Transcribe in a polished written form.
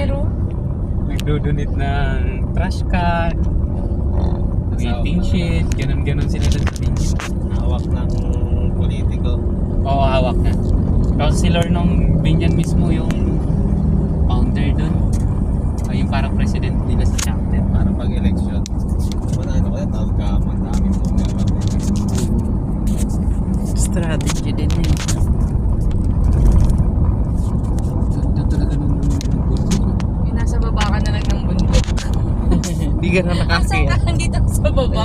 meron? Nagdodonate ng trash can, waiting sheet, ganun-ganun sila doon sa Binyan. Hawak ng politiko. Oo, hawak na. Councilor nung Binyan mismo yung founder doon. O yung parang president nila sa chapter. Para pag-election. Manalo ko yan, tawag ka, madaming numero. Strategy din eh. Ganda talaga ng bundok. Yung nasa baba ka na lang ng bundok. Hindi ka na Asa nakakaya. ka? Nandito sa baba.